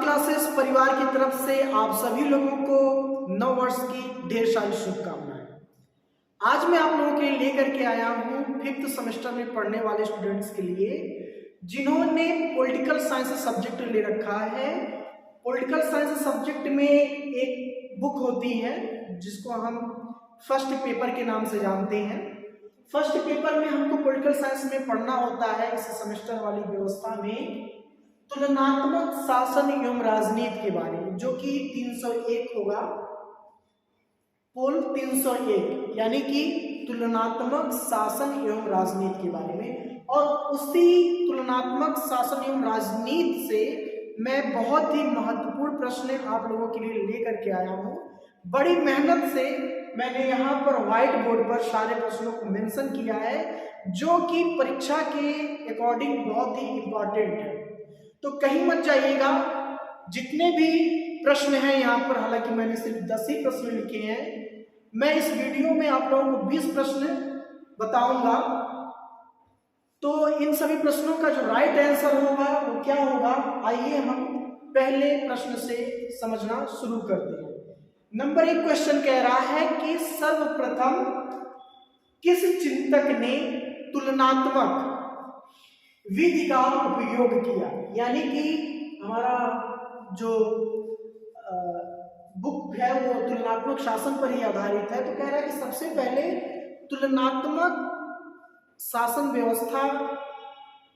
Classes परिवार की तरफ से आप सभी लोगों को नव वर्ष की ढेर सारी शुभकामनाएं। आज मैं आप लोगों के लिए लेकर के आया हूं 5th सेमेस्टर में पढ़ने वाले स्टूडेंट्स के लिए जिन्होंने पॉलिटिकल साइंस सब्जेक्ट ले रखा है। पॉलिटिकल साइंस सब्जेक्ट में एक बुक होती है जिसको हम फर्स्ट पेपर के नाम से जानते हैं। फर्स्ट पेपर में हमको पॉलिटिकल साइंस में पढ़ना होता है इस सेमेस्टर वाली व्यवस्था में तुलनात्मक शासन एवं राजनीति के बारे में, जो कि 301 होगा, पोल 301, यानी कि तुलनात्मक शासन एवं राजनीति के बारे में। और उसी तुलनात्मक शासन एवं राजनीति से मैं बहुत ही महत्वपूर्ण प्रश्न आप लोगों के लिए लेकर के आया हूं। बड़ी मेहनत से मैंने यहाँ पर व्हाइट बोर्ड पर सारे प्रश्नों को मेंशन किया है, जो कि परीक्षा के अकॉर्डिंग बहुत ही इंपॉर्टेंट है। तो कहीं मत जाइएगा, जितने भी प्रश्न हैं यहाँ पर, हालांकि मैंने सिर्फ 10 ही प्रश्न लिखे हैं, मैं इस वीडियो में आप लोगों को 20 प्रश्न बताऊंगा। तो इन सभी प्रश्नों का जो राइट आंसर होगा वो क्या होगा, आइए हम पहले प्रश्न से समझना शुरू करते हैं। नंबर 1 क्वेश्चन कह रहा है कि सर्वप्रथम किस चिंतक ने तुलनात्मक विधि का उपयोग किया, यानी कि हमारा जो बुक है वो तुलनात्मक शासन पर ही आधारित है। तो कह रहा है कि सबसे पहले तुलनात्मक शासन व्यवस्था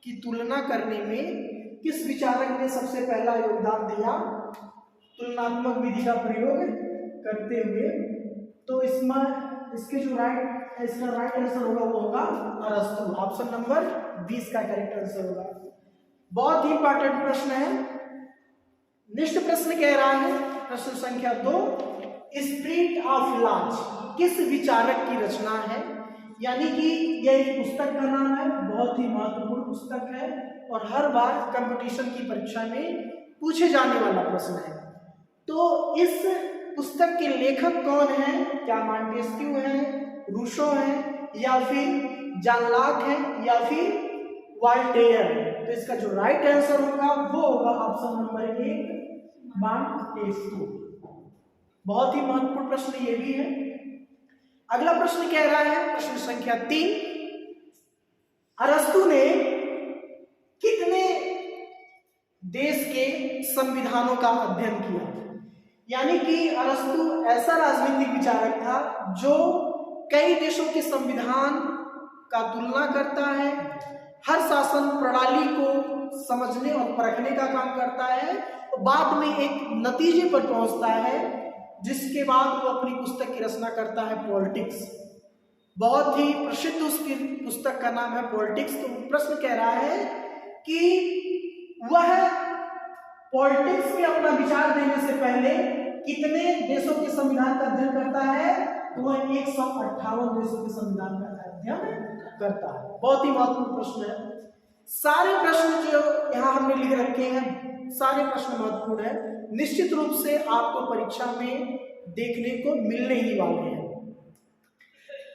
की तुलना करने में किस विचारक ने सबसे पहला योगदान दिया तुलनात्मक विधि का प्रयोग करते हुए। तो इसमें इसके जो इसका राइट आंसर होगा वो होगा अरस्तु। ऑप्शन नंबर 20 का करेक्ट आंसर होगा। बहुत ही इंपॉर्टेंट प्रश्न है। नेक्स्ट प्रश्न कह रहा है, प्रश्न संख्या 2, स्पिरिट ऑफ लॉज किस विचारक की रचना है, यानी कि यह एक पुस्तक का नाम है, बहुत ही महत्वपूर्ण पुस्तक है और हर बार कंपटीशन की परीक्षा में पूछे जाने वाला प्रश्न है। तो इस पुस्तक के लेखक कौन है, क्या मॉन्टेस्क्यू है, रूसो है, या फिर जॉन लॉक है, या फिर वॉल्टेयर है। तो इसका जो राइट आंसर होगा वो होगा ऑप्शन नंबर 1, मॉन्टेस्क्यू। बहुत ही महत्वपूर्ण प्रश्न ये भी है। अगला प्रश्न कह रहा है, प्रश्न संख्या 3, अरस्तु ने कितने देश के संविधानों का अध्ययन किया, यानी कि अरस्तु ऐसा राजनीतिक विचारक था जो कई देशों के संविधान का तुलना करता है, हर शासन प्रणाली को समझने और परखने का काम करता है, तो बाद में एक नतीजे पर पहुंचता है, जिसके बाद वो अपनी पुस्तक की रचना करता है पॉलिटिक्स। बहुत ही प्रसिद्ध उसकी पुस्तक का नाम है पॉलिटिक्स। तो प्रश्न कह रहा है कि वह पॉलिटिक्स में अपना विचार देने से पहले कितने देशों के संविधान का अध्ययन करता है, तो वह 158 देशों के संविधान का अध्ययन करता है। बहुत ही महत्वपूर्ण प्रश्न है। सारे प्रश्न जो यहाँ हमने लिख रखे हैं सारे प्रश्न महत्वपूर्ण है, निश्चित रूप से आपको परीक्षा में देखने को मिलने ही वाले हैं।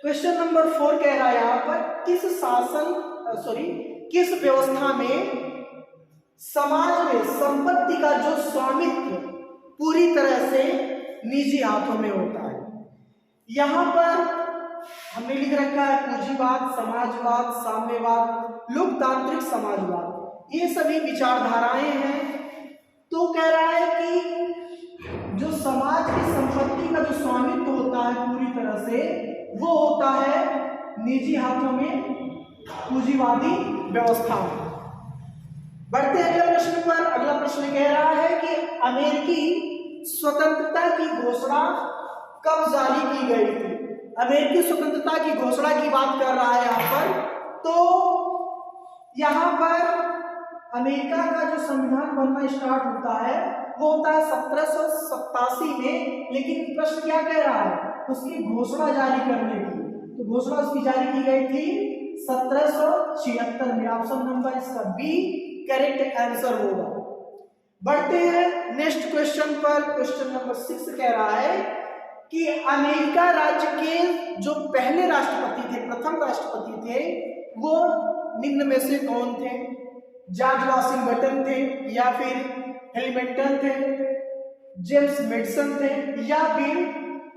क्वेश्चन नंबर 4 कह रहा है यहाँ पर, किस व्यवस्था में समाज में संपत्ति का जो स्वामित्व पूरी तरह से निजी हाथों में होता है। यहाँ पर हमने लिख रखा है पूंजीवाद, समाजवाद, साम्यवाद, लोकतांत्रिक समाजवाद, ये सभी विचारधाराएं हैं। तो कह रहा है कि जो समाज की संपत्ति का जो स्वामित्व होता है पूरी तरह से, वो होता है निजी हाथों में, पूंजीवादी व्यवस्था में। बढ़ते अगले प्रश्न पर। अगला प्रश्न कह रहा है कि अमेरिकी स्वतंत्रता की घोषणा कब जारी की गई थी। अमेरिकी स्वतंत्रता की घोषणा की बात कर रहा है यहाँ पर। तो यहाँ पर अमेरिका का जो संविधान बनना स्टार्ट होता है वो होता है 1787 में, लेकिन प्रश्न क्या कह रहा है, उसकी घोषणा जारी करने की। तो घोषणा उसकी जारी की गई थी 1776 में। ऑप्शन नंबर इसका बी करेक्ट आंसर होगा। बढ़ते हैं नेक्स्ट क्वेश्चन पर। क्वेश्चन नंबर 6 कह रहा है कि अमेरिका राज्य के जो पहले राष्ट्रपति थे, प्रथम राष्ट्रपति थे, वो निम्न में से कौन थे। जॉर्ज वाशिंगटन थे, या फिर हेलिमेंटन थे, जेम्स मेडिसन थे या फिर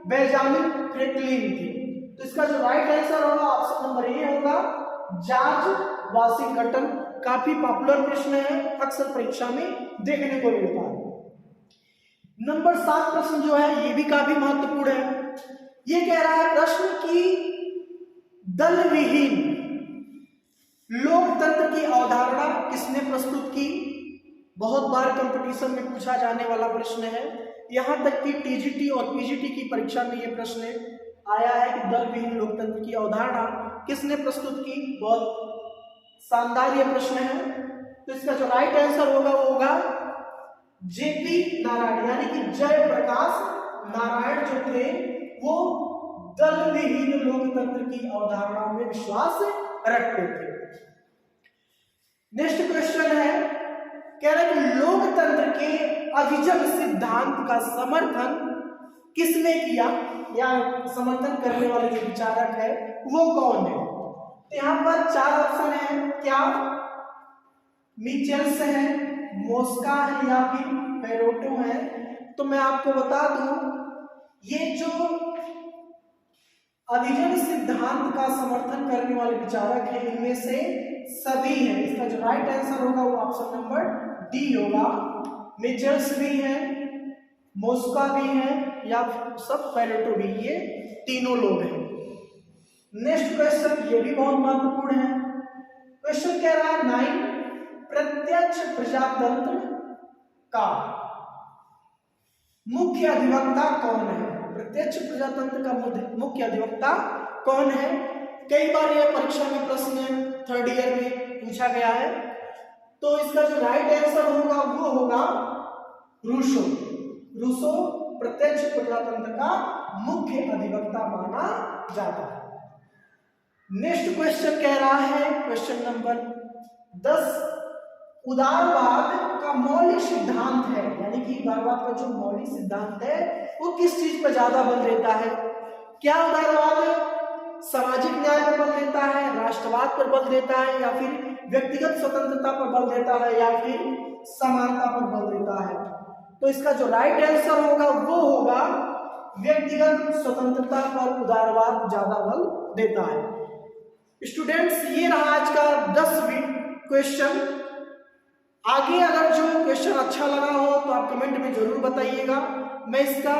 बेंजामिन फ्रैंकलिन थे? तो इसका जो राइट आंसर होगा ऑप्शन नंबर ए होगा, जॉर्ज वाशिंगटन। काफी पॉपुलर प्रश्न है, अक्सर परीक्षा में देखने को मिलता है। नंबर 7 प्रश्न जो है ये भी काफी महत्वपूर्ण है। ये कह रहा है प्रश्न की दल विहीन लोकतंत्र की अवधारणा किसने प्रस्तुत की? बहुत बार कंपटीशन में पूछा जाने वाला प्रश्न है। यहां तक कि टीजीटी और पीजीटी की परीक्षा में यह प्रश्न आया है कि दल विहीन लोकतंत्र की अवधारणा किसने प्रस्तुत की। बहुत शानदार यह प्रश्न है। तो इसका जो राइट आंसर होगा वो होगा जेपी नारायण, यानी कि जयप्रकाश नारायण जो थे वो दल विहीन लोकतंत्र की अवधारणा में विश्वास रखते थे। नेक्स्ट क्वेश्चन है, कह रहे कि लोकतंत्र के अभिजन सिद्धांत का समर्थन किसने किया, या समर्थन करने वाले जो विचारक है वो कौन है? तो यहां पर 4 ऑप्शन है। क्या मिचेल्स है, मोस्का है या फिर पेरोटो है? तो मैं आपको बता दूं, ये जो अभिजन सिद्धांत का समर्थन करने वाले विचारक हैं इनमें से सभी हैं। इसका जो राइट आंसर होगा वो ऑप्शन नंबर डी होगा। मिचेल्स भी है, मोस्का भी है या सब पेरोटो भी, ये तीनों लोग हैं। नेक्स्ट क्वेश्चन ये भी बहुत महत्वपूर्ण है। क्वेश्चन कह रहा है 9 प्रत्यक्ष प्रजातंत्र का मुख्य अधिवक्ता कौन है? प्रत्यक्ष प्रजातंत्र का मुख्य अधिवक्ता कौन है? कई बार यह परीक्षा में प्रश्न 3rd ईयर में पूछा गया है। तो इसका जो राइट आंसर होगा वो होगा रूसो। रूसो प्रत्यक्ष प्रजातंत्र का मुख्य अधिवक्ता माना जाता है। नेक्स्ट क्वेश्चन कह रहा है, क्वेश्चन नंबर 10 उदारवाद का मौलिक सिद्धांत है, यानी कि उदारवाद का जो मौलिक सिद्धांत है वो किस चीज पर ज्यादा बल देता है? क्या उदारवाद सामाजिक न्याय पर बल देता है, राष्ट्रवाद पर बल देता है, या फिर व्यक्तिगत स्वतंत्रता पर बल देता है, या फिर समानता पर बल देता है? तो इसका जो राइट आंसर होगा वो होगा व्यक्तिगत स्वतंत्रता पर उदारवाद ज्यादा बल देता है। स्टूडेंट्स ये रहा आज का 10वीं क्वेश्चन। आगे अगर जो क्वेश्चन अच्छा लगा हो तो आप कमेंट में जरूर बताइएगा, मैं इसका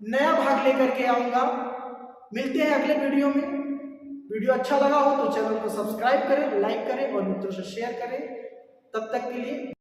नया भाग लेकर के आऊंगा। मिलते हैं अगले वीडियो में। वीडियो अच्छा लगा हो तो चैनल को सब्सक्राइब करें, लाइक करें और मित्रों से शेयर करें। तब तक के लिए